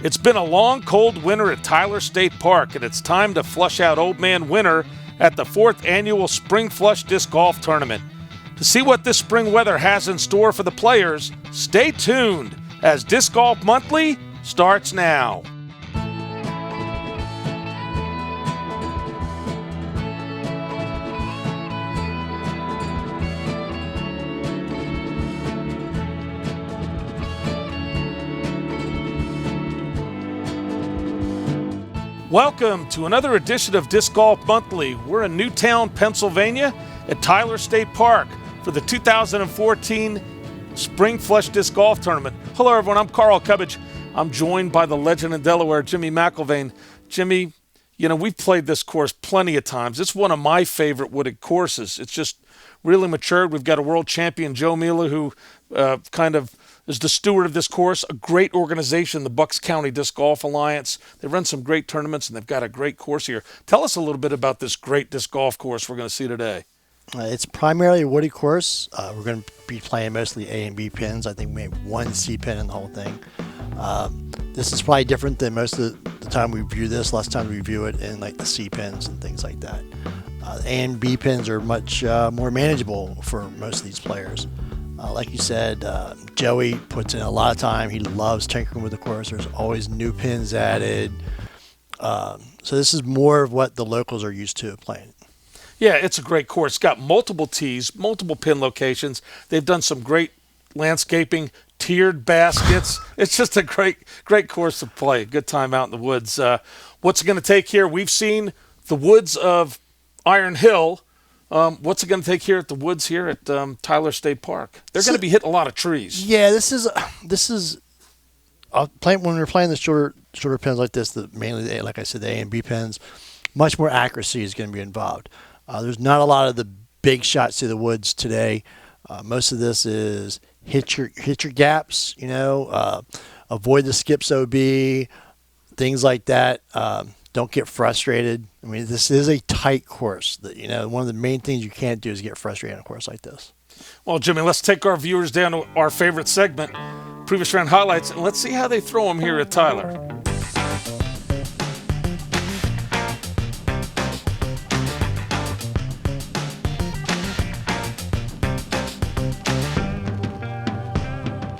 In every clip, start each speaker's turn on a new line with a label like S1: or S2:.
S1: It's been a long, cold winter at Tyler State Park, and it's time to flush out Old Man Winter at the 4th annual Spring Flush Disc Golf Tournament. To see what this spring weather has in store for the players, stay tuned as Disc Golf Monthly starts now. Welcome to another edition of Disc Golf Monthly. We're in Newtown, Pennsylvania at Tyler State Park for the 2014 Spring Flush Disc Golf Tournament. Hello everyone, I'm Carl Cubbage. I'm joined by the legend in Delaware, Jimmy McIlvaine. Jimmy, you know, we've played this course plenty of times. It's one of my favorite wooded courses. It's just really matured. We've got a world champion, Joe Mila, who kind of is the steward of this course, a great organization, the Bucks County Disc Golf Alliance. They run some great tournaments, and they've got a great course here. Tell us a little bit about this great disc golf course we're going to see today.
S2: It's primarily a woody course. We're going to be playing mostly A and B pins. I think we have one C pin in the whole thing. This is probably different than most of the time we view this. Last time we view it in like the C pins and things like that. The A and B pins are much more manageable for most of these players. Like you said, Joey puts in a lot of time. He loves tinkering with the course. There's always new pins added. So this is more of what the locals are used to playing.
S1: Yeah, it's a great course. It's got multiple tees, multiple pin locations. They've done some great landscaping, tiered baskets. It's just a great course to play. Good time out in the woods. What's it going to take here? We've seen the woods of Iron Hill. What's it going to take here at the woods here at Tyler State Park? They're going to be hitting a lot of trees.
S2: Yeah, this is when we're playing the shorter pins like this, mainly like I said, the A and B pins, much more accuracy is going to be involved. There's not a lot of the big shots to the woods today. Most of this is hit your gaps, avoid the skips OB, things like that. Don't get frustrated. I mean, this is a tight course. One of the main things you can't do is get frustrated on a course like this.
S1: Well, Jimmy, let's take our viewers down to our favorite segment, previous round highlights, and let's see how they throw them here at Tyler.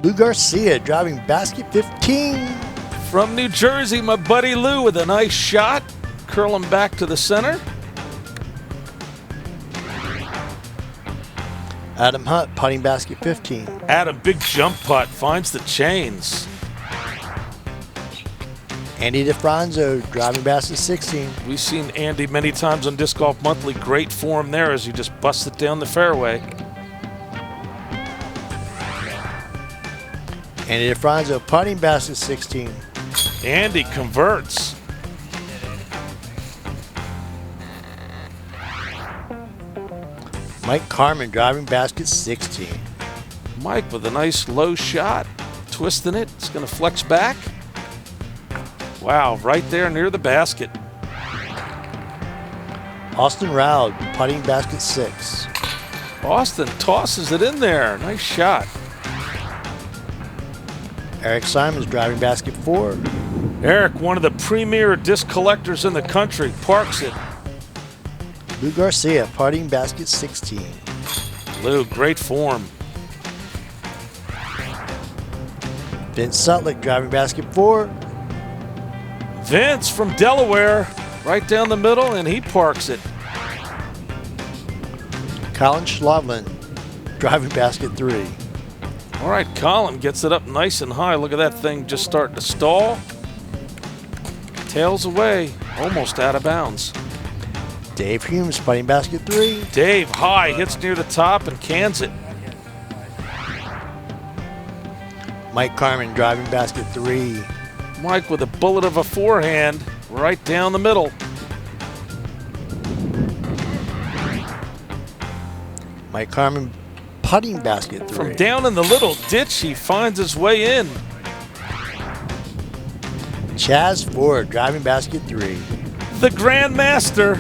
S2: Lou Garcia driving basket 15.
S1: From New Jersey, my buddy Lou with a nice shot. Curling back to the center.
S2: Adam Hunt putting basket 15.
S1: Adam, big jump putt, finds the chains.
S2: Andy DeFranzo driving basket 16.
S1: We've seen Andy many times on Disc Golf Monthly. Great form there as he just busts it down the fairway.
S2: Andy DeFranzo putting basket 16.
S1: Andy converts.
S2: Mike Carmen driving basket 16.
S1: Mike with a nice low shot, twisting it. It's going to flex back. Wow, right there near the basket.
S2: Austin Roud putting basket 6.
S1: Austin tosses it in there. Nice shot.
S2: Eric Simons driving basket 4.
S1: Eric, one of the premier disc collectors in the country, parks it.
S2: Lou Garcia putting basket 16.
S1: Lou, great form.
S2: Vince Sutlick driving basket 4.
S1: Vince from Delaware, right down the middle, and he parks it.
S2: Colin Schlovlin driving basket 3.
S1: All right, Colin gets it up nice and high. Look at that thing just starting to stall. Tails away, almost out of bounds.
S2: Dave Humes putting basket 3.
S1: Dave high, hits near the top and cans it.
S2: Mike Carmen driving basket 3.
S1: Mike with a bullet of a forehand right down the middle.
S2: Mike Carmen putting basket 3.
S1: From down in the little ditch, he finds his way in.
S2: Chaz Ford driving basket 3.
S1: The Grandmaster,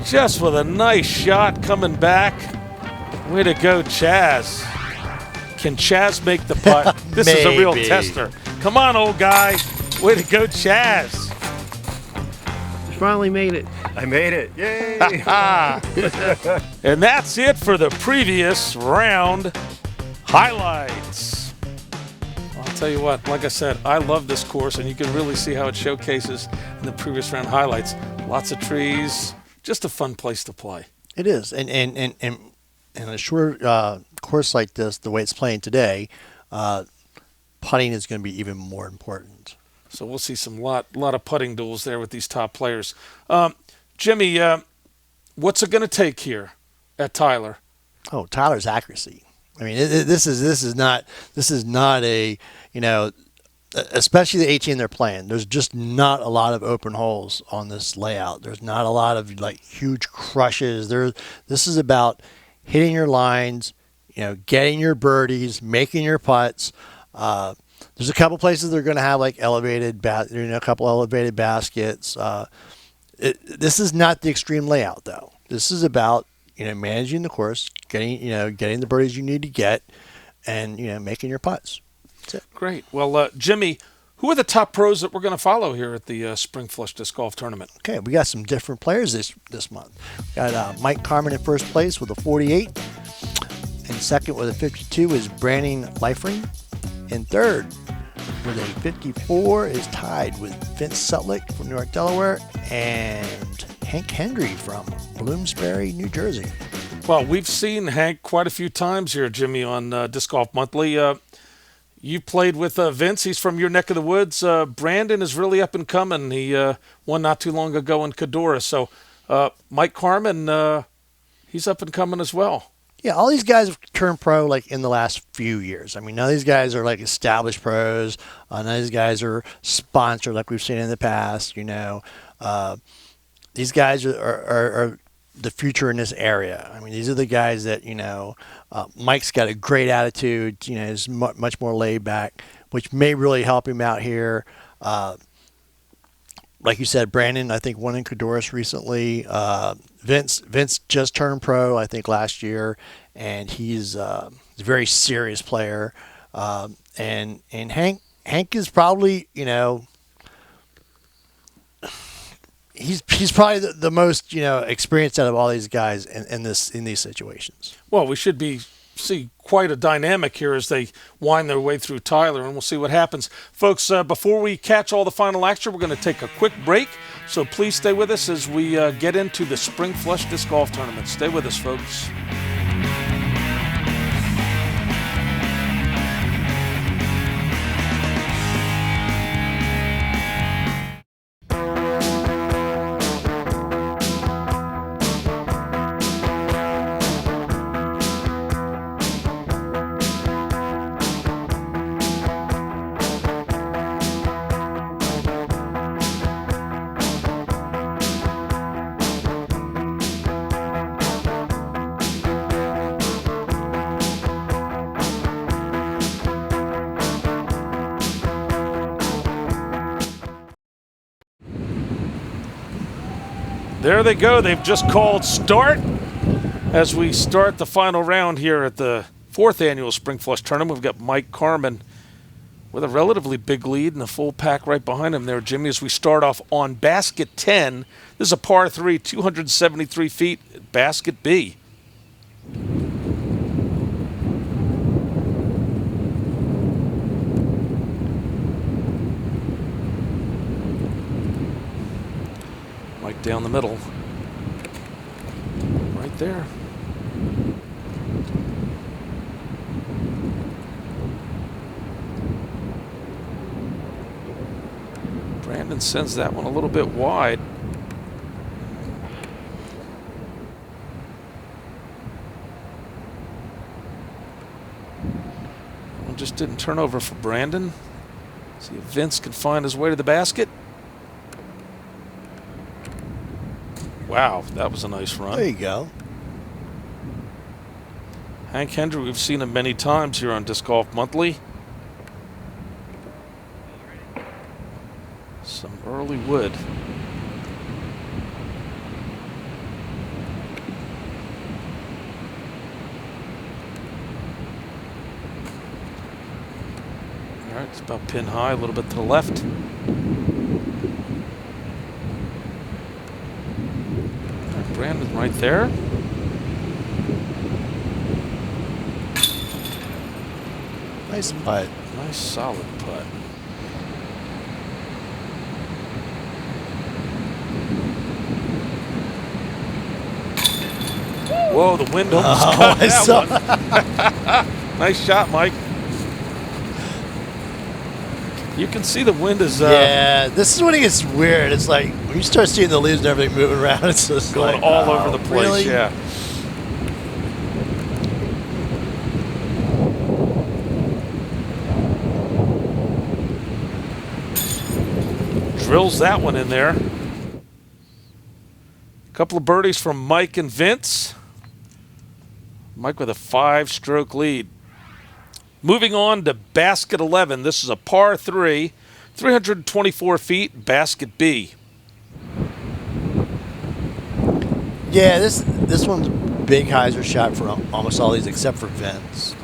S1: just with a nice shot coming back. Way to go, Chaz. Can Chaz make the putt? This is a real tester. Come on, old guy. Way to go, Chaz.
S3: Finally made it.
S4: I made it. Yay!
S1: And that's it for the previous round highlights. I'll tell you what, like I said, I love this course, and you can really see how it showcases in the previous round highlights. Lots of trees, just a fun place to play.
S2: It is, and a short course like this, the way it's playing today, putting is going to be even more important.
S1: So we'll see some lot of putting duels there with these top players. Jimmy, what's it going to take here at Tyler?
S2: Oh, Tyler's accuracy. I mean, this is not a, you know, especially the 18 they're playing. There's just not a lot of open holes on this layout. There's not a lot of like huge crushes. This is about hitting your lines, you know, getting your birdies, making your putts. There's a couple places they're going to have like a couple elevated baskets. This is not the extreme layout though. This is about, you know, managing the course, getting the birdies you need to get, and, you know, making your putts. That's it.
S1: Great. Well, Jimmy, who are the top pros that we're going to follow here at the Spring Flush Disc Golf Tournament?
S2: Okay, we got some different players this month. Got Mike Carmen in first place with a 48, and second with a 52 is Brandon Leifring. In third with a 54 is tied with Vince Sutlick from Newark, Delaware, and Hank Hendry from Bloomsbury, New Jersey.
S1: Well, we've seen Hank quite a few times here, Jimmy, on Disc Golf Monthly. You played with Vince. He's from your neck of the woods. Brandon is really up and coming. He won not too long ago in Cadora. So Mike Carmen, he's up and coming as well.
S2: Yeah, all these guys have turned pro like in the last few years. I mean, none of these guys are like established pros. None of these guys are sponsored like we've seen in the past. You know, these guys are the future in this area. I mean, these are the guys that, you know, Mike's got a great attitude. You know, is much more laid back, which may really help him out here. Like you said, Brandon, I think won in Cadorus recently. Vince just turned pro, I think, last year, and he's a very serious player. And Hank is probably, you know, he's probably the most, you know, experienced out of all these guys in these situations.
S1: Well, we should see quite a dynamic here as they wind their way through Tyler, and we'll see what happens. Folks, before we catch all the final action, we're going to take a quick break, so please stay with us as we get into the Spring Flush Disc Golf Tournament. Stay with us, folks. There they go. They've just called start as we start the final round here at the 4th annual Spring Flush Tournament. We've got Mike Carmen with a relatively big lead and a full pack right behind him there, Jimmy, as we start off on basket 10. This is a par 3, 273 feet, basket B. Down the middle, right there. Brandon sends that one a little bit wide. One just didn't turn over for Brandon. See if Vince can find his way to the basket. Wow, that was a nice run.
S2: There you go.
S1: Hank Hendry, we've seen him many times here on Disc Golf Monthly. Some early wood. All right, It's about pin high, a little bit to the left. Brandon right there.
S2: Nice putt.
S1: Nice solid putt. Whoa, the wind almost got that one. Nice shot, Mike. You can see the wind is...
S2: yeah, this is when it gets weird. It's like when you start seeing the leaves and everything moving around, it's just
S1: going
S2: like,
S1: all over the place,
S2: really?
S1: yeah. Drills that one in there. A couple of birdies from Mike and Vince. Mike with a 5-stroke lead. Moving on to basket 11. This is a par 3, 324 feet, basket B.
S2: Yeah, this one's a big hyzer shot for almost all these except for Vince.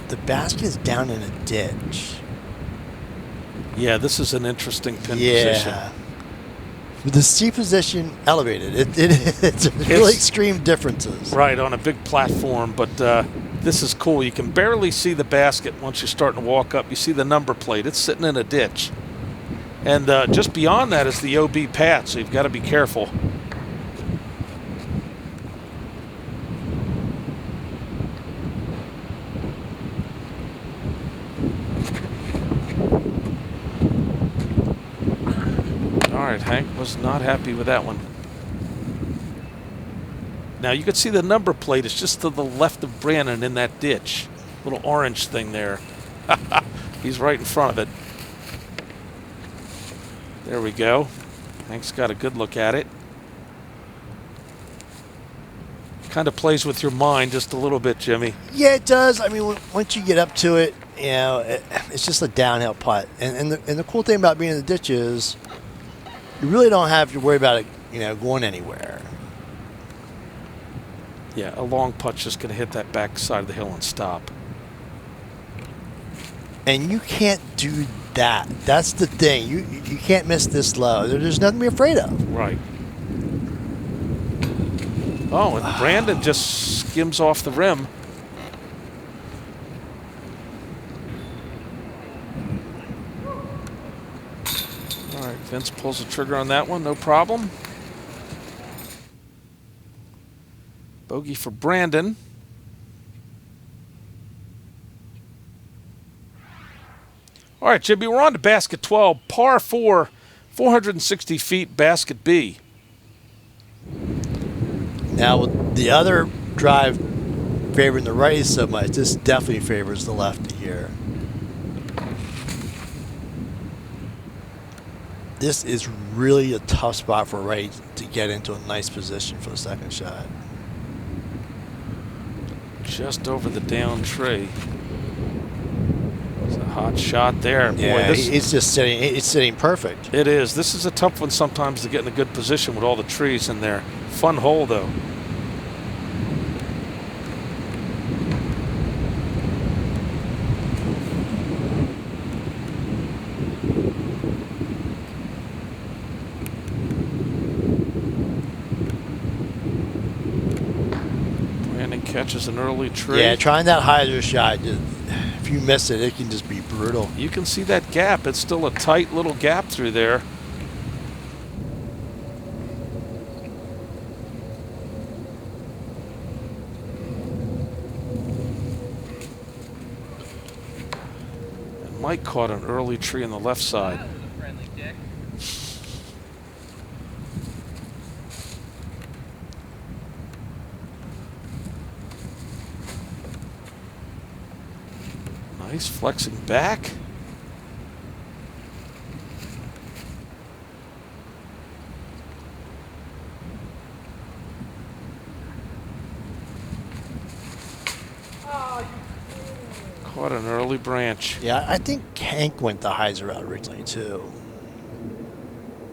S2: The basket is down in a ditch.
S1: Yeah, this is an interesting pin position.
S2: With the C position elevated, it's really extreme differences.
S1: Right, on a big platform, but this is cool. You can barely see the basket once you're starting to walk up. You see the number plate. It's sitting in a ditch. And just beyond that is the OB pad, so you've got to be careful. All right, Hank was not happy with that one. Now you can see the number plate is just to the left of Brandon in that ditch. Little orange thing there. He's right in front of it. There we go. Hank's got a good look at it. Kind of plays with your mind just a little bit, Jimmy.
S2: Yeah, it does. I mean, once you get up to it, you know, it's just a downhill putt. And the cool thing about being in the ditch is you really don't have to worry about it, you know, going anywhere.
S1: Yeah, a long putt's just going to hit that back side of the hill and stop.
S2: And you can't do that. That's the thing. You can't miss this low. There's nothing to be afraid of.
S1: Right. Oh, and Brandon just skims off the rim. All right, Vince pulls the trigger on that one, no problem. Bogey for Brandon. All right, Jimmy, we're on to basket 12, par 4, 460 feet, basket B.
S2: Now, with the other drive favoring the righty so much, this definitely favors the lefty here. This is really a tough spot for a righty to get into a nice position for the second shot.
S1: Just over the down tree. It's a hot shot there.
S2: Yeah,
S1: boy,
S2: it's just sitting. It's sitting perfect.
S1: It is. This is a tough one sometimes to get in a good position with all the trees in there. Fun hole, though. Brandon catches an early tree.
S2: Yeah, trying that hyzer shot. If you miss it, it can just be brutal.
S1: You can see that gap. It's still a tight little gap through there. And Mike caught an early tree on the left side. Nice flexing back. Caught an early branch.
S2: Yeah, I think Hank went the hyzer route originally too.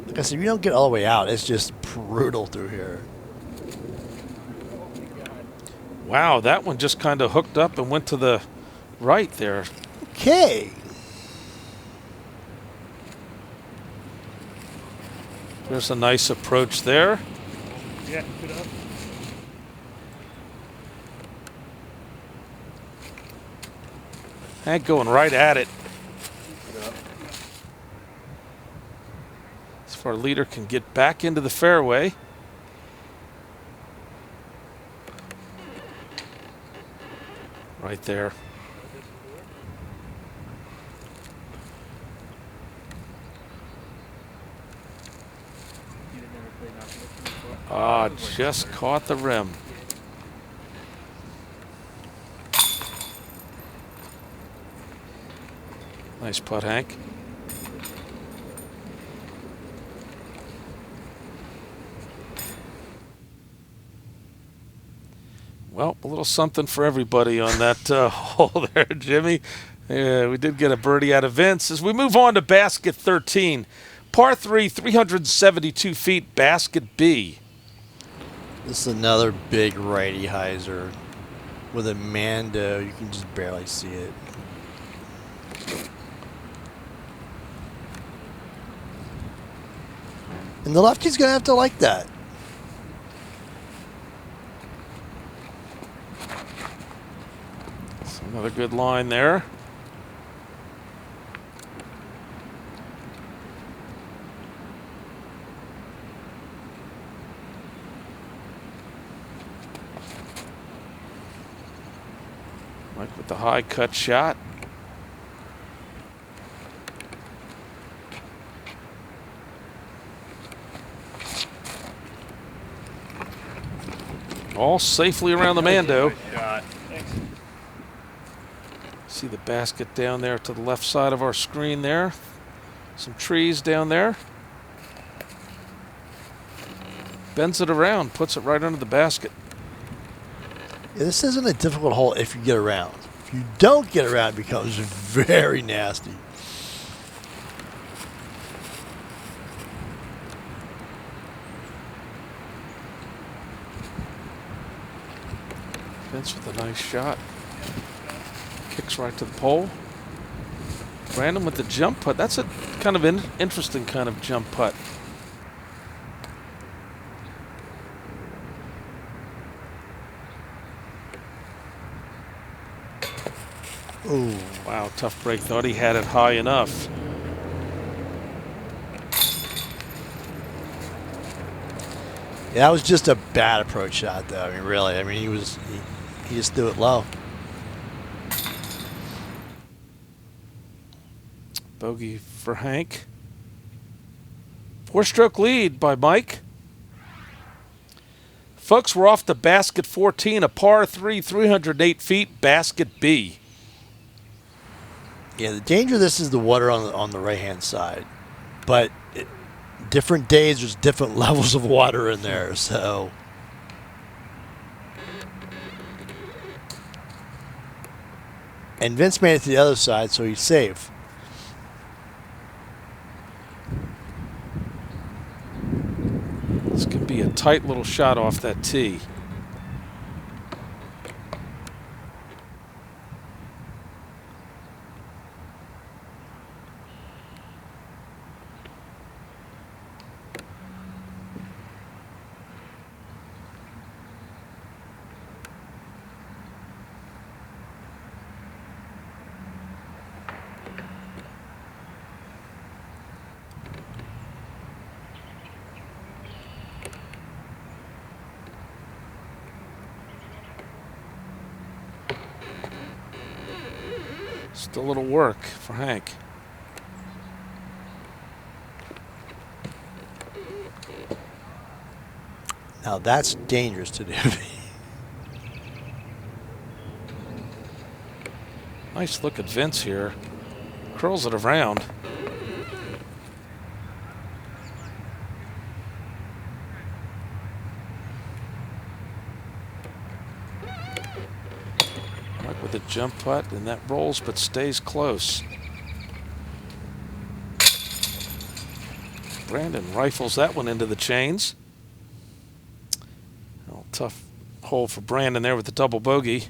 S2: Like I said, you don't get all the way out. It's just brutal through here.
S1: Wow, that one just kind of hooked up and went to the right there.
S2: Okay.
S1: There's a nice approach there.
S3: Yeah, good up.
S1: Hank going right at it. So our leader can get back into the fairway. Right there. Ah, just caught the rim. Nice putt, Hank. Well, a little something for everybody on that hole there, Jimmy. Yeah, we did get a birdie out of Vince. As we move on to basket 13, par 3, 372 feet, basket B.
S2: This is another big righty hyzer with a Mando. You can just barely see it. And the lefty's going to have to like that.
S1: That's another good line there. Mike with the high cut shot. All safely around the Mando.
S3: Shot. Thanks.
S1: See the basket down there to the left side of our screen there. Some trees down there. Bends it around, puts it right under the basket.
S2: Yeah, this isn't a difficult hole if you get around. If you don't get around, it becomes very nasty.
S1: Vince with a nice shot. Kicks right to the pole. Brandon with the jump putt. That's a kind of interesting kind of jump putt.
S2: Ooh.
S1: Wow, tough break. Thought he had it high enough.
S2: Yeah, that was just a bad approach shot, though. I mean, really. I mean, he just threw it low.
S1: Bogey for Hank. 4-stroke lead by Mike. Folks, we're off to basket 14, a par 3, 308 feet, basket B.
S2: Yeah, the danger of this is the water on the right-hand side. But different days, there's different levels of water in there, so... And Vince made it to the other side, so he's safe.
S1: This could be a tight little shot off that tee. Still a little work for Hank.
S2: Now that's dangerous to do.
S1: Nice look at Vince here. Curls it around. Right with a jump putt, and that rolls but stays close. Brandon rifles that one into the chains. Tough hole for Brandon there with the double bogey.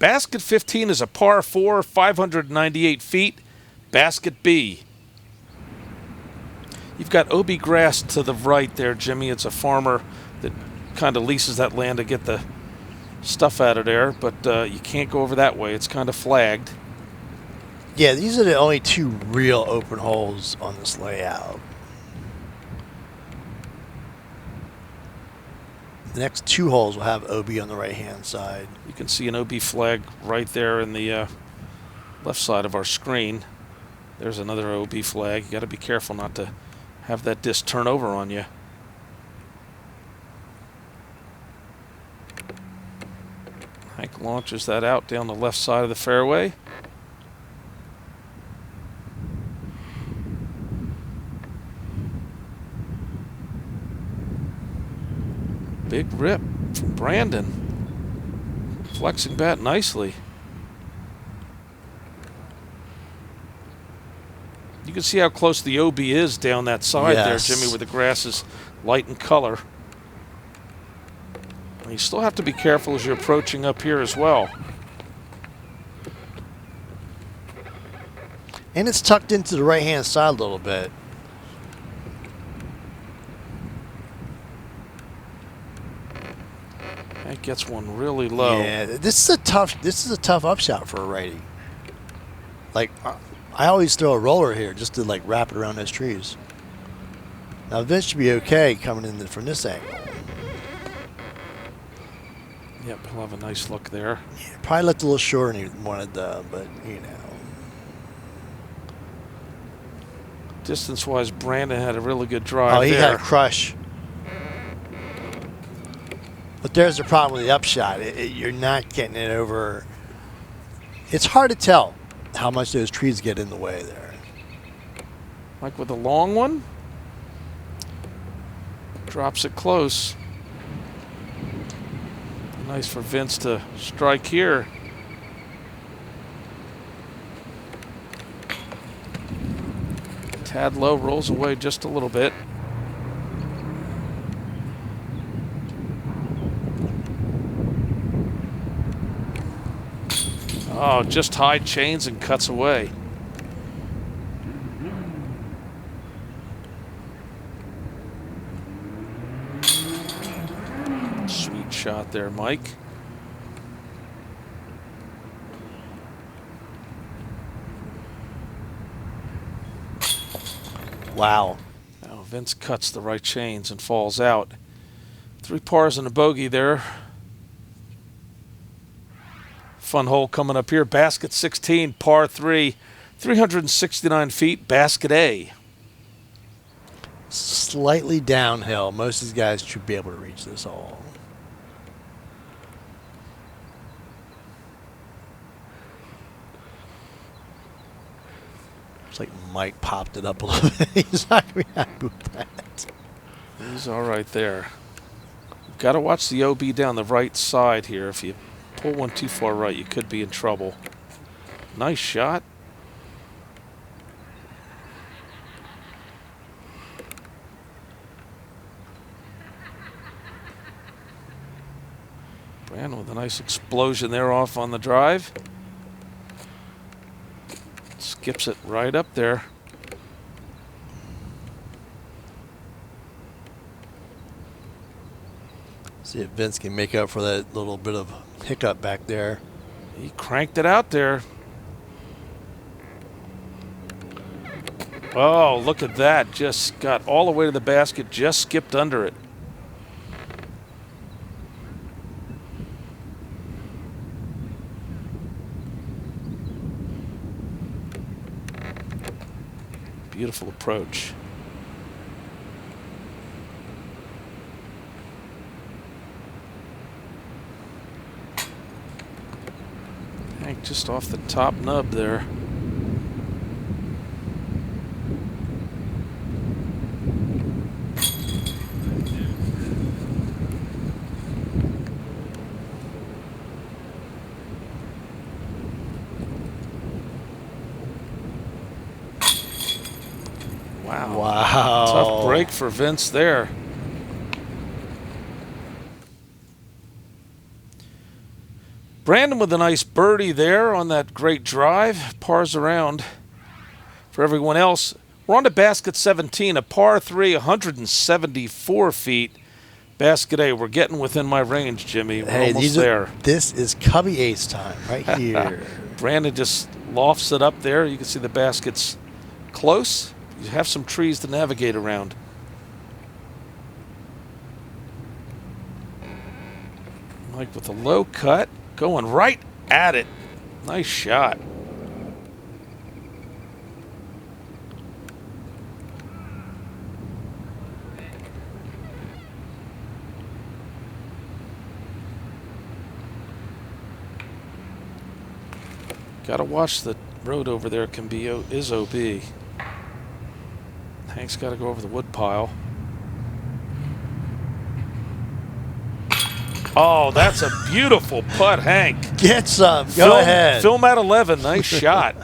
S1: Basket 15 is a par 4, 598 feet. Basket B. You've got OB grass to the right there, Jimmy. It's a farmer that kind of leases that land to get the stuff out of there, but you can't go over that way. It's kind of flagged.
S2: Yeah, these are the only two real open holes on this layout. The next two holes will have OB on the right-hand side.
S1: You can see an OB flag right there in the left side of our screen. There's another OB flag. You got to be careful not to have that disc turn over on you. Hank launches that out down the left side of the fairway. Big rip from Brandon. Flexing bat nicely. You can see how close the OB is down that side there, Jimmy, where the grass is light in color. And you still have to be careful as you're approaching up here as well.
S2: And it's tucked into the right-hand side a little bit.
S1: That gets one really low.
S2: Yeah, this is a tough upshot for a righty. Like, I always throw a roller here just to like wrap it around those trees. Now Vince should be okay coming in from this angle.
S1: Yep, he'll have a nice look there.
S2: Yeah, probably left a little short and he wanted the, but you know.
S1: Distance-wise, Brandon had a really good drive.
S2: Oh, he
S1: there.
S2: had a crush. But there's the problem with the upshot. You're not getting it over. It's hard to tell how much those trees get in the way there.
S1: Like with the long one, drops it close. Nice for Vince to strike here. Tad low, rolls away just a little bit. Oh, just high chains and cuts away. Sweet shot there, Mike.
S2: Wow.
S1: Now Vince cuts the right chains and falls out. 3 pars and a bogey there. Fun hole coming up here. Basket 16, par 3, 369 feet, basket A.
S2: Slightly downhill. Most of these guys should be able to reach this hole. It's like Mike popped it up a little bit. He's not going to be happy with that.
S1: He's all right there. You've got to watch the OB down the right side here. If you pull one too far right, you could be in trouble. Nice shot. Brandon with a nice explosion there off on the drive. Skips it right up there.
S2: See if Vince can make up for that little bit of hiccup back there.
S1: He cranked it out there. Oh, look at that. Just got all the way to the basket, just skipped under it. Beautiful approach. Hank just off the top nub there.
S2: Wow.
S1: Tough break for Vince there. Brandon with a nice birdie there on that great drive. Pars around for everyone else. We're on to basket 17, a par 3, 174 feet. Basket A. We're getting within my range, Jimmy. We're almost there.
S2: This is Cubby Ace time right here.
S1: Brandon just lofts it up there. You can see the basket's close. You have some trees to navigate around. Mike with a low cut, going right at it. Nice shot. Got to watch the road over there. Is OB. Hank's got to go over the wood pile. Oh, that's a beautiful putt, Hank.
S2: Get some. Go ahead.
S1: Film at 11. Nice shot.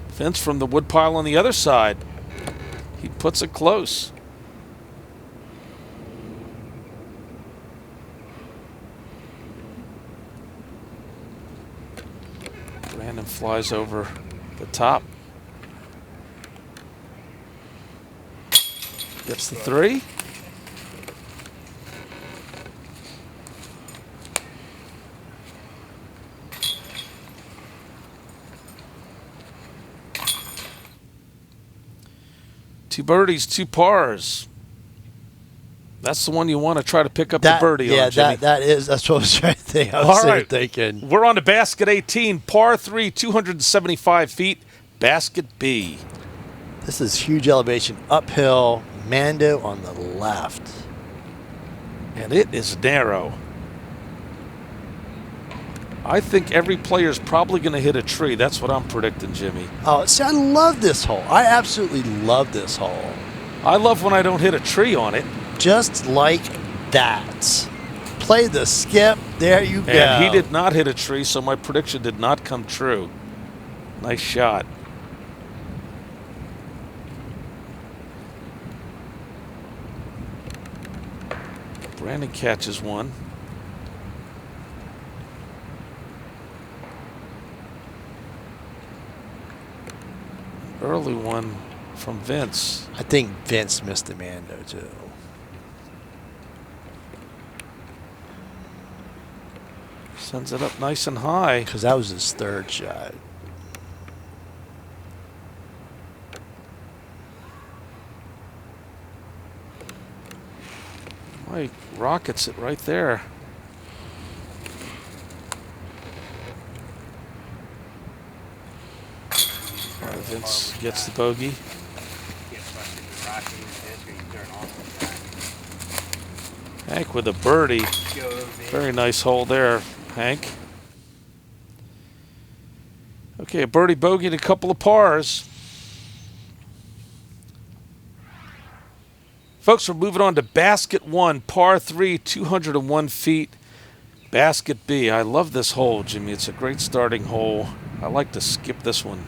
S1: Vince from the wood pile on the other side. He puts it close. Brandon flies over the top. Gets the 3. Two birdies, 2 pars. That's the one you want to try to pick up the birdie on, Jimmy.
S2: That's what I was trying to think. I was thinking.
S1: We're on to basket 18, par 3, 275 feet, basket B.
S2: This is huge elevation uphill. Mando on the left.
S1: And it is narrow. I think every player is probably going to hit a tree. That's what I'm predicting, Jimmy.
S2: Oh, see, I love this hole. I absolutely love this hole.
S1: I love when I don't hit a tree on it.
S2: Just like that. Play the skip. There you go.
S1: And he did not hit a tree, so my prediction did not come true. Nice shot. Brandon catches one. Early one from Vince.
S2: I think Vince missed the Mando too.
S1: Sends it up nice and high.
S2: Because that was his 3rd shot.
S1: Mike rockets it right there. Vince gets the bogey. Hank with a birdie. Very nice hole there, Hank. Okay, a birdie, bogey, and a couple of pars. Folks, we're moving on to basket 1, par 3, 201 feet, basket B. I love this hole, Jimmy. It's a great starting hole. I like to skip this one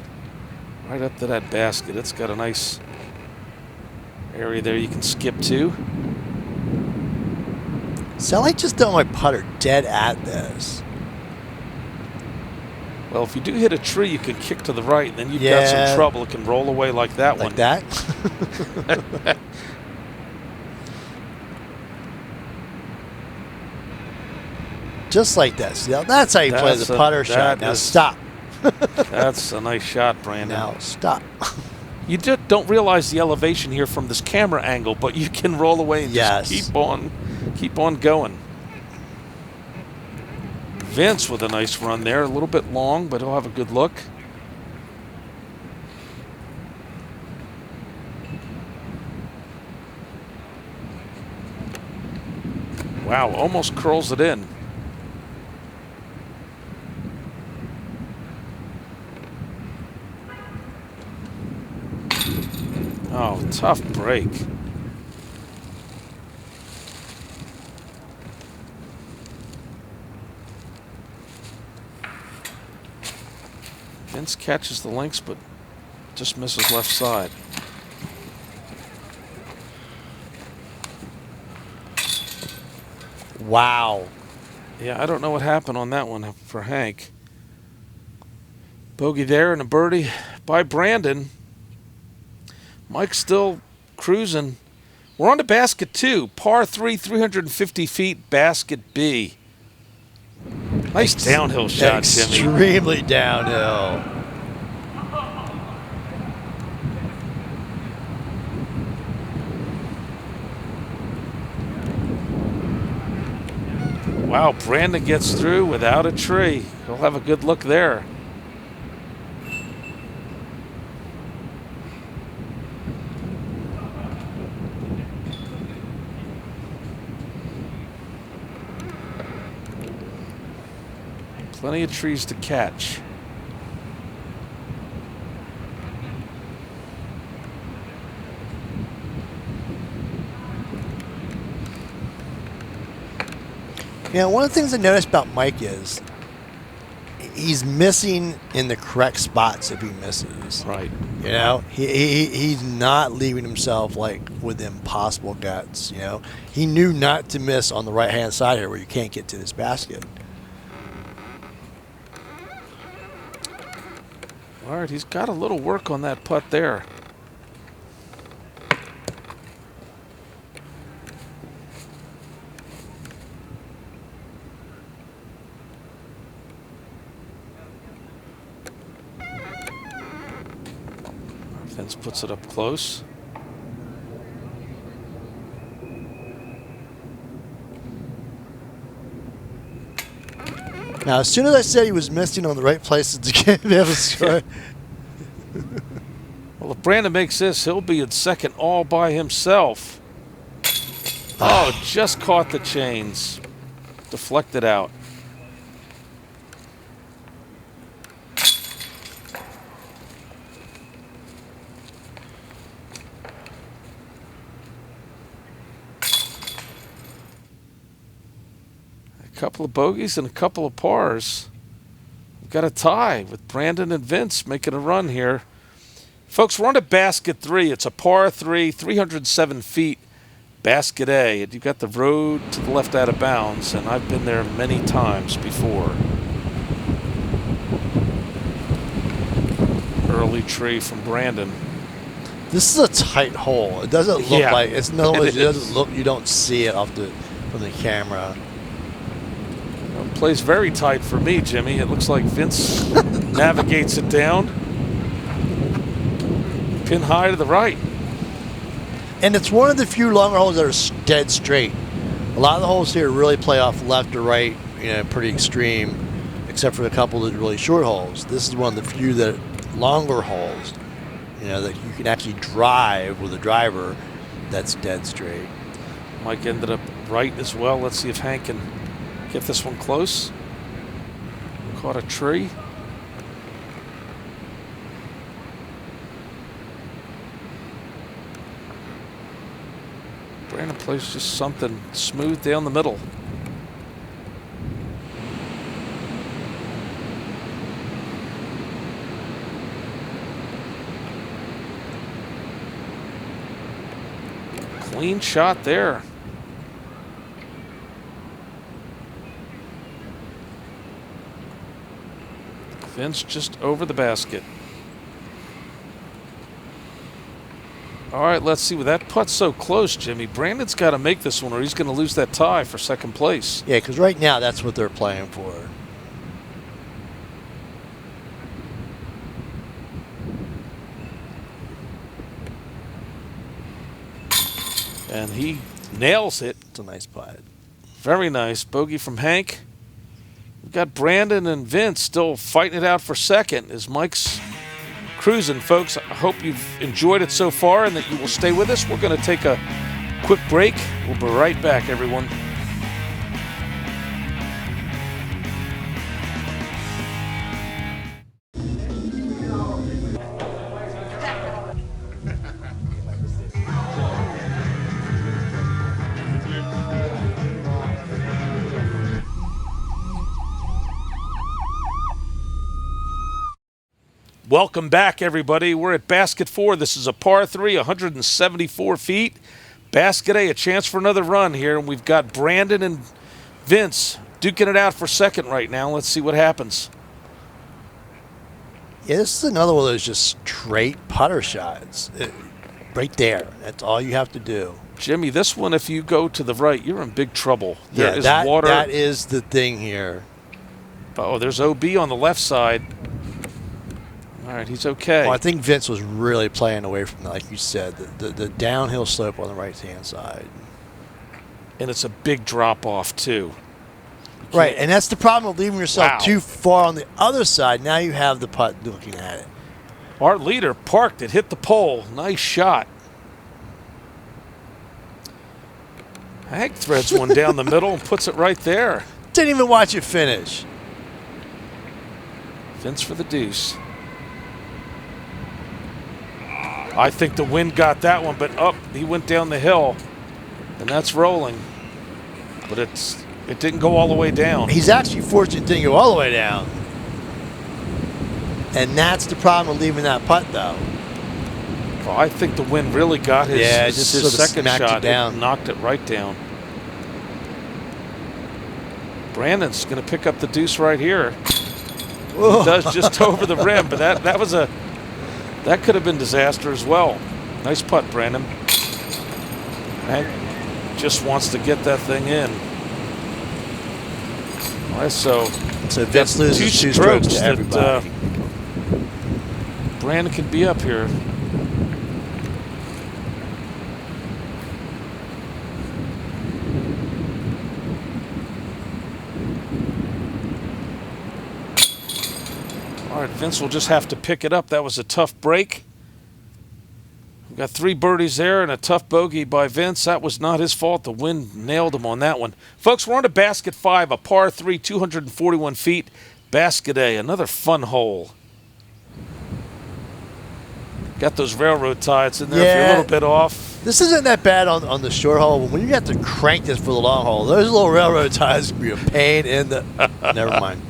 S1: right up to that basket. It's got a nice area there you can skip to.
S2: So I like just throwing my putter dead at this.
S1: Well, if you do hit a tree, you can kick to the right, and then you've got some trouble. It can roll away like that one.
S2: Like that? Just like that. See, that's how you play the putter shot. Now stop.
S1: That's a nice shot, Brandon.
S2: Now stop.
S1: You just don't realize the elevation here from this camera angle, but you can roll away and just keep on going. Vince with a nice run there, a little bit long, but he'll have a good look. Wow, almost curls it in. Oh, tough break. Vince catches the links, but just misses left side.
S2: Wow.
S1: Yeah, I don't know what happened on that one for Hank. Bogey there and a birdie by Brandon. Mike's still cruising. We're on to basket 2, par 3, 350 feet, basket B. Nice downhill shot, Jimmy.
S2: Extremely downhill.
S1: Wow, Brandon gets through without a tree. He'll have a good look there. Plenty of trees to catch.
S2: Yeah, one of the things I noticed about Mike is he's missing in the correct spots if he misses.
S1: Right.
S2: You know, he's not leaving himself like with impossible guts. You know, he knew not to miss on the right hand side here where you can't get to this basket.
S1: All right, he's got a little work on that putt there. Vince puts it up close.
S2: Now, as soon as I said he was missing on the right places to get able to score,
S1: Well, if Brandon makes this, he'll be in second all by himself. Oh, just caught the chains. Deflected out. A couple of bogeys and a couple of pars. We've got a tie with Brandon and Vince making a run here. Folks, we're on to basket 3. It's a par 3, 307 feet, basket A. And you've got the road to the left out of bounds, and I've been there many times before. Early tree from Brandon.
S2: this is a tight hole. It doesn't look like it's no. It
S1: is.
S2: doesn't look. You don't see it off the from the camera.
S1: Well, it plays very tight for me, Jimmy. It looks like Vince navigates it down. Pin high to the right.
S2: And it's one of the few longer holes that are dead straight. A lot of the holes here really play off left or right, you know, pretty extreme, except for a couple of really short holes. This is one of the few that longer holes, you know, that you can actually drive with a driver that's dead straight.
S1: Mike ended up right as well. Let's see if Hank can get this one close. Caught a tree. Brandon plays just something smooth down the middle. Clean shot there. Vince just over the basket. All right, let's see. With that putt so close, Jimmy, Brandon's got to make this one or he's going to lose that tie for second place.
S2: Yeah, because right now that's what they're playing for.
S1: And he nails it.
S2: It's a nice putt.
S1: Very nice. Bogey from Hank. We've got Brandon and Vince still fighting it out for second as Mike's cruising, folks. I hope you've enjoyed it so far and that you will stay with us. We're going to take a quick break. We'll be right back, everyone. Welcome back, everybody. We're at basket 4. This is a par 3, 174 feet. Basket A, a chance for another run here. And we've got Brandon and Vince duking it out for second right now. Let's see what happens.
S2: Yeah, this is another one of those just straight putter shots. Right there. That's all you have to do.
S1: Jimmy, this one, if you go to the right, you're in big trouble. There
S2: Yeah,
S1: is water.
S2: that is the thing here.
S1: Oh, there's OB on the left side. All right, he's okay.
S2: Well, I think Vince was really playing away from that, like you said, the downhill slope on the right-hand side.
S1: And it's a big drop-off, too.
S2: Right, and that's the problem with leaving yourself
S1: Wow.
S2: too far on the other side. Now you have the putt looking at it.
S1: Our leader parked it, hit the pole. Nice shot. Hank threads one down the middle and puts it right there.
S2: Didn't even watch it finish.
S1: Vince for the deuce. I think the wind got that one, but up, he went down the hill, and that's rolling. But it didn't go all the way down.
S2: He's actually fortunate it didn't go all the way down. And that's the problem with leaving that putt, though.
S1: Well, I think the wind really got his,
S2: Yeah,
S1: his
S2: just sort of
S1: second
S2: smacked it
S1: shot.
S2: down.
S1: It knocked it right down. Brandon's going to pick up the deuce right here.
S2: Whoa.
S1: He does just over the rim, but that could have been disaster as well. Nice putt, Brandon. Hank just wants to get that thing in. All right, so
S2: Vince loses two strokes to everybody.
S1: Brandon can be up here. All right, Vince will just have to pick it up. That was a tough break. We got 3 birdies there and a tough bogey by Vince. That was not his fault. The wind nailed him on that one. Folks, we're on to basket 5, a par 3, 241 feet. Basket A, another fun hole. Got those railroad ties in there if you're a little bit off.
S2: This isn't that bad on the short hole, but when you have to crank this for the long hole, those little railroad ties can be a pain in the... Never mind.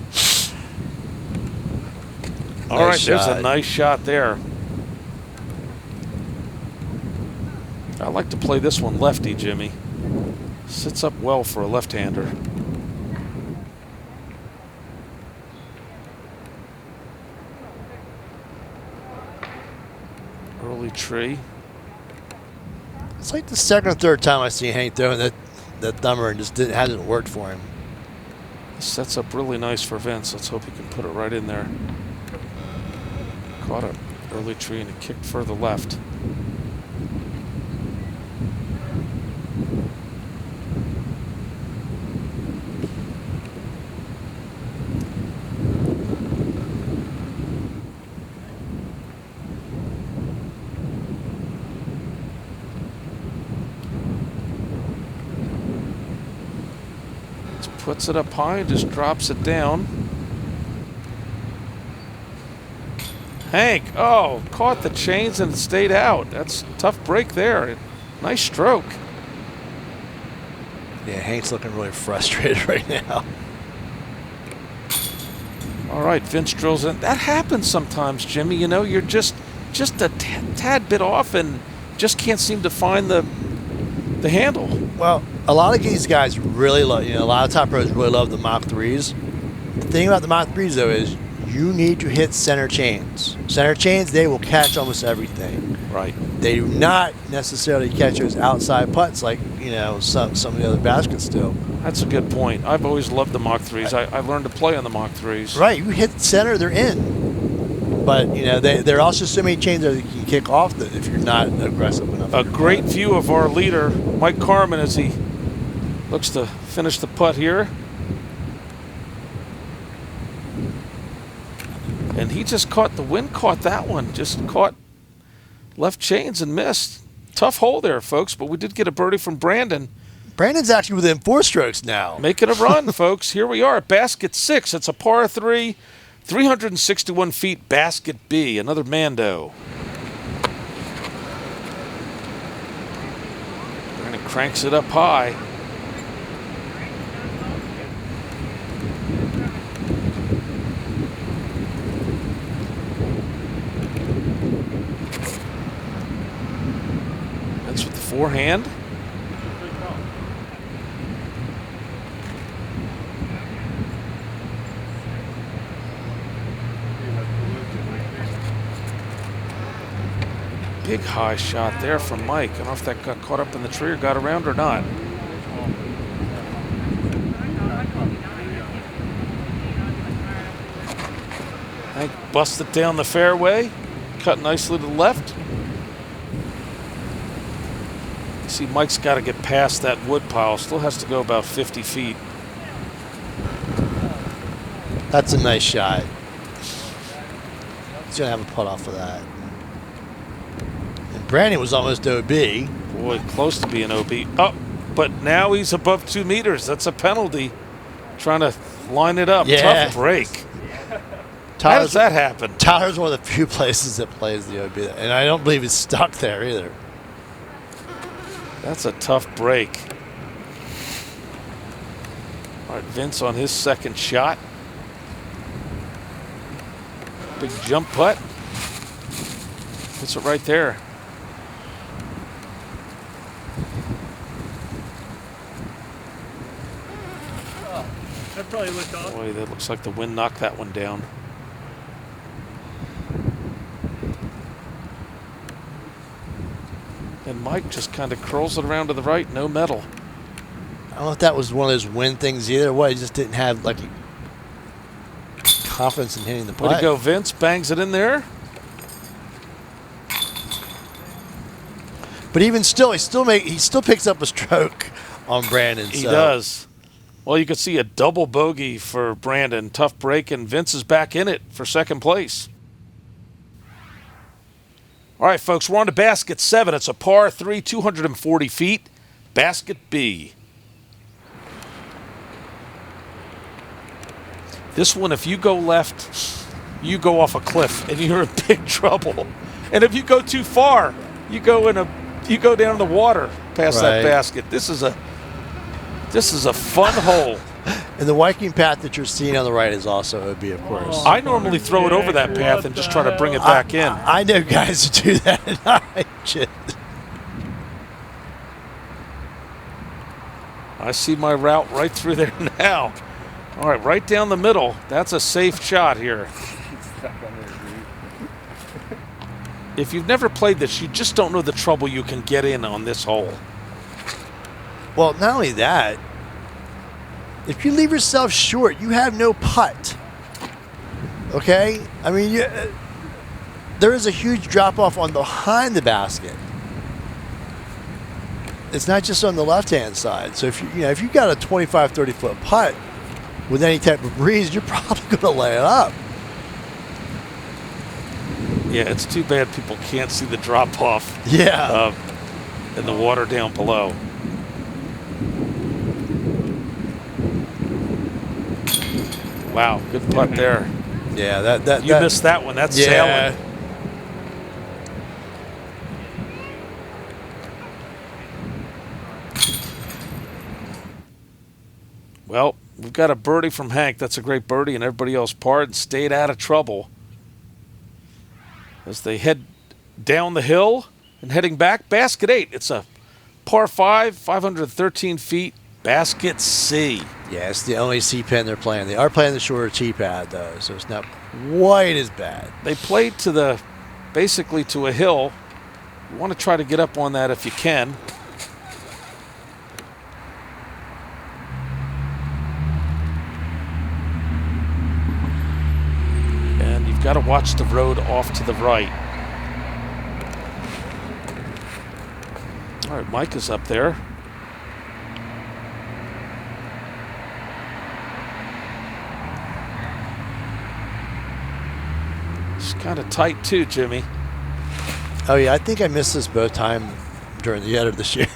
S1: All right, there's a nice shot there. I like to play this one lefty, Jimmy. Sits up well for a left-hander. Early tree.
S2: It's like the second or third time I see Hank throwing that thumber and just hasn't worked for him.
S1: Sets up really nice for Vince. Let's hope he can put it right in there. Caught an early tree and it kicked further left. Puts it up high and just drops it down. Hank, oh, caught the chains and stayed out. That's a tough break there. Nice stroke.
S2: Yeah, Hank's looking really frustrated right now.
S1: All right, Vince drills in. That happens sometimes, Jimmy. You know, you're just a tad bit off and just can't seem to find the handle.
S2: Well, a lot of these guys really love, a lot of top pros really love the Mach 3s. The thing about the Mach 3s, though, is you need to hit center chains. Center chains, they will catch almost everything.
S1: Right.
S2: They do not necessarily catch those outside putts like, some of the other baskets do.
S1: That's a good point. I've always loved the Mach 3s. I learned to play on the Mach 3s.
S2: Right. You hit center, they're in. But, there are also so many chains that you can kick off that if you're not aggressive enough.
S1: A great view of our leader, Mike Carmen, as he looks to finish the putt here. And he just caught, the wind caught that one. Just caught left chains and missed. Tough hole there, folks, but we did get a birdie from Brandon.
S2: Brandon's actually within 4 strokes now.
S1: Making a run, folks. Here we are at basket 6. It's a par 3, 361 feet, basket B. Another Mando. Brandon cranks it up high. That's with the forehand. Big high shot there from Mike. I don't know if that got caught up in the tree or got around or not. Hank busted down the fairway, cut nicely to the left. See, Mike's got to get past that wood pile. Still has to go about 50 feet.
S2: That's a nice shot. He's going to have a putt off of that. And Brandon was almost OB.
S1: Boy, close to being OB. Oh, but now he's above 2 meters. That's a penalty. Trying to line it up.
S2: Yeah.
S1: Tough break. How does that happen?
S2: Tyler's one of the few places that plays the OB. And I don't believe he's stuck there either.
S1: That's a tough break. All right, Vince on his second shot. Big jump putt. Hits it right there.
S3: That probably looked off.
S1: Boy, that looks like the wind knocked that one down. And Mike just kind of curls it around to the right, no metal.
S2: I don't know if that was one of those wind things either. What, he just didn't have like confidence in hitting the putt.
S1: Way to go, Vince. Bangs it in there.
S2: But even still, he still picks up a stroke on Brandon.
S1: He does. Well, you can see a double bogey for Brandon. Tough break, and Vince is back in it for second place. All right, folks, we're on to basket 7. It's a par 3, 240 feet. Basket B. This one, if you go left, you go off a cliff, and you're in big trouble. And if you go too far, you go down in the water past that basket. This is a fun hole.
S2: And the Viking path that you're seeing on the right is also OB, of course.
S1: I normally throw it over that path and just try to bring it back in.
S2: I know guys who do that, and I just...
S1: I see my route right through there now. All right, right down the middle. That's a safe shot here. If you've never played this, you just don't know the trouble you can get in on this hole.
S2: Well, not only that, if you leave yourself short, you have no putt. Okay? I mean, there is a huge drop-off on behind the basket. It's not just on the left-hand side. So if you've got a 25, 30-foot putt with any type of breeze, you're probably going to lay it up.
S1: Yeah, it's too bad people can't see the drop-off.
S2: Yeah.
S1: And the water down below. Wow, good putt there.
S2: Yeah,
S1: you missed that one. That's sailing. Well, we've got a birdie from Hank. That's a great birdie, and everybody else parred and stayed out of trouble. As they head down the hill and heading back, basket 8. It's a par 5, 513 feet, basket C.
S2: Yeah, it's the only C pin they're playing. They are playing the shorter tee pad, though, so it's not quite as bad.
S1: They played basically to a hill. You want to try to get up on that if you can. And you've got to watch the road off to the right. All right, Mike is up there. It's kind of tight too, Jimmy.
S2: Oh yeah, I think I missed this both times during the end of this year.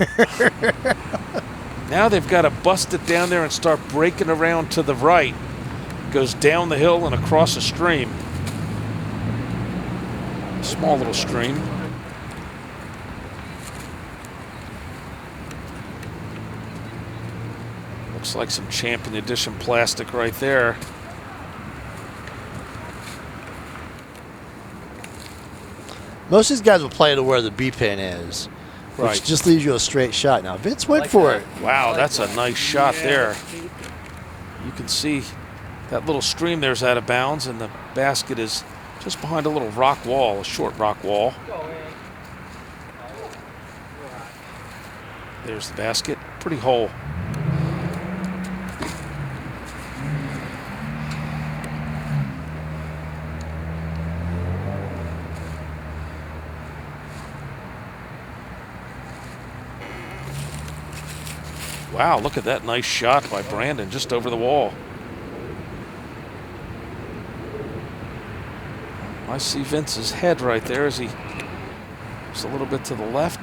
S1: Now they've got to bust it down there and start breaking around to the right. Goes down the hill and across a stream. Small little stream. Looks like some Champion Edition plastic right there.
S2: Most of these guys will play to where the B pin is, which
S1: Right.
S2: just leaves you a straight shot. Now Vince went for it.
S1: Wow, that's a nice shot there. You can see that little stream there's out of bounds, and the basket is just behind a little rock wall, a short rock wall. There's the basket. Pretty hole. Wow, look at that nice shot by Brandon just over the wall. I see Vince's head right there as he just a little bit to the left.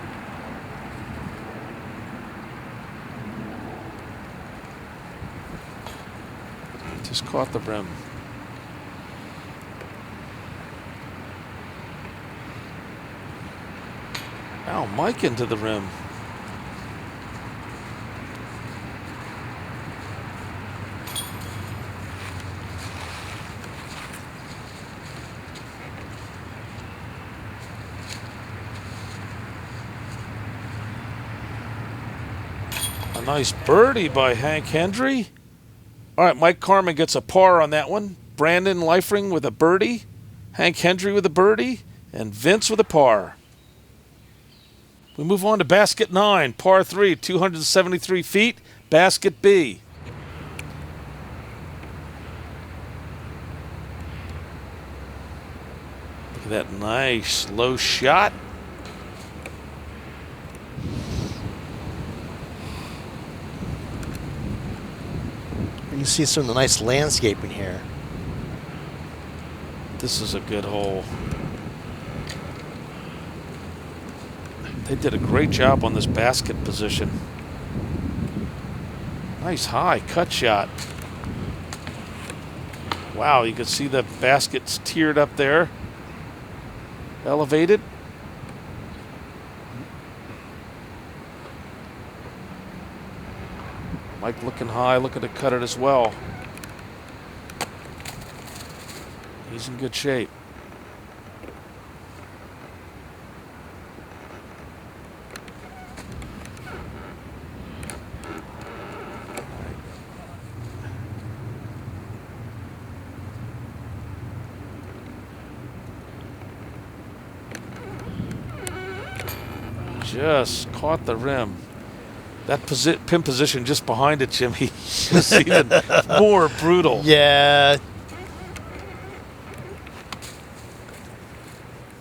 S1: Just caught the rim. Wow, Mike into the rim. A nice birdie by Hank Hendry. All right, Mike Carmen gets a par on that one. Brandon Leifring with a birdie. Hank Hendry with a birdie. And Vince with a par. We move on to basket 9, par 3, 273 feet, basket B. Look at that nice low shot.
S2: You can see some of the nice landscaping here.
S1: This is a good hole. They did a great job on this basket position. Nice high cut shot. Wow, you can see the baskets tiered up there. Elevated. Mike looking high, looking to cut it as well. He's in good shape. Just caught the rim. That pin position just behind it, Jimmy, is even more brutal.
S2: Yeah.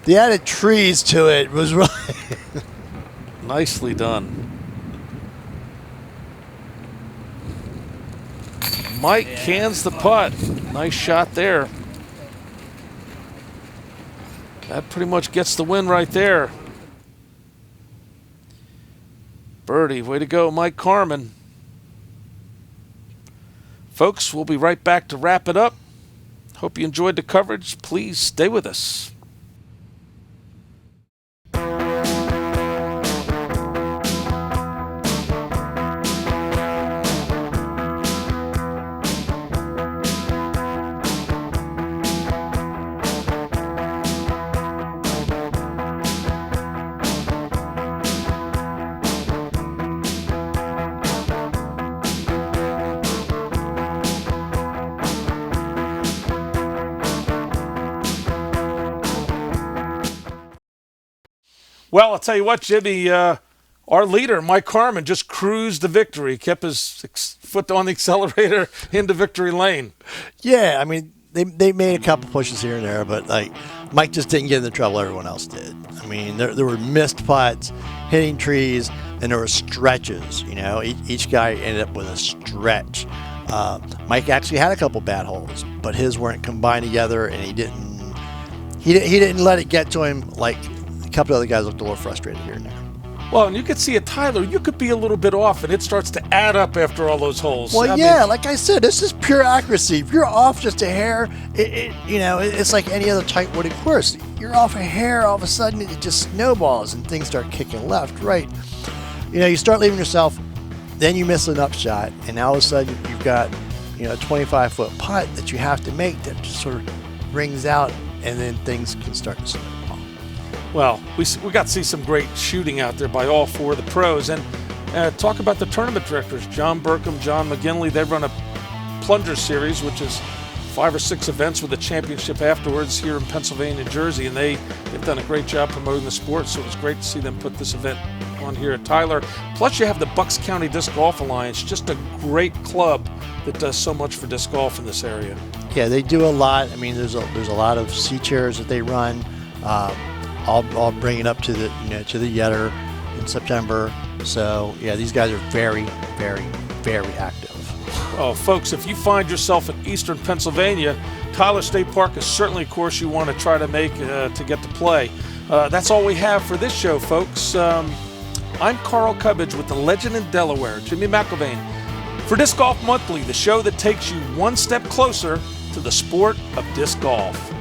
S2: The added trees to it was really
S1: Nicely done. Mike cans the putt. Nice shot there. That pretty much gets the win right there. Birdie, way to go, Mike Carmen. Folks, we'll be right back to wrap it up. Hope you enjoyed the coverage. Please stay with us. Well, I'll tell you what, Jimmy, our leader, Mike Carmen, just cruised to victory, kept his foot on the accelerator into victory lane.
S2: Yeah, I mean, they made a couple pushes here and there, but like Mike just didn't get in the trouble everyone else did. I mean, there were missed putts, hitting trees, and there were stretches. You know, each guy ended up with a stretch. Mike actually had a couple bad holes, but his weren't combined together, and he didn't let it get to him like a couple other guys looked a little frustrated here and there.
S1: Well, and you could see it, Tyler, you could be a little bit off, and it starts to add up after all those holes.
S2: Well, I mean, like I said, this is pure accuracy. If you're off just a hair, it's like any other tight wooded course. You're off a hair, all of a sudden it just snowballs, and things start kicking left, right. You know, you start leaving yourself, then you miss an upshot, and now all of a sudden you've got, a 25-foot putt that you have to make that just sort of rings out, and then things can start to snowball.
S1: Well, we got to see some great shooting out there by all four of the pros. And talk about the tournament directors, John Burkham, John McGinley. They run a plunger series, which is 5 or 6 events with a championship afterwards here in Pennsylvania and Jersey, and they've done a great job promoting the sport, so it was great to see them put this event on here at Tyler. Plus you have the Bucks County Disc Golf Alliance, just a great club that does so much for disc golf in this area.
S2: Yeah, they do a lot. I mean, there's a lot of C chairs that they run. I'll bring it up to the to the Yetter in September. So yeah, these guys are very, very, very active.
S1: Oh, folks, if you find yourself in eastern Pennsylvania, Tyler State Park is certainly a course you want to try to make to get to play. That's all we have for this show, folks. I'm Carl Cubbage with the legend in Delaware, Jimmy McIlvaine, for Disc Golf Monthly, the show that takes you one step closer to the sport of disc golf.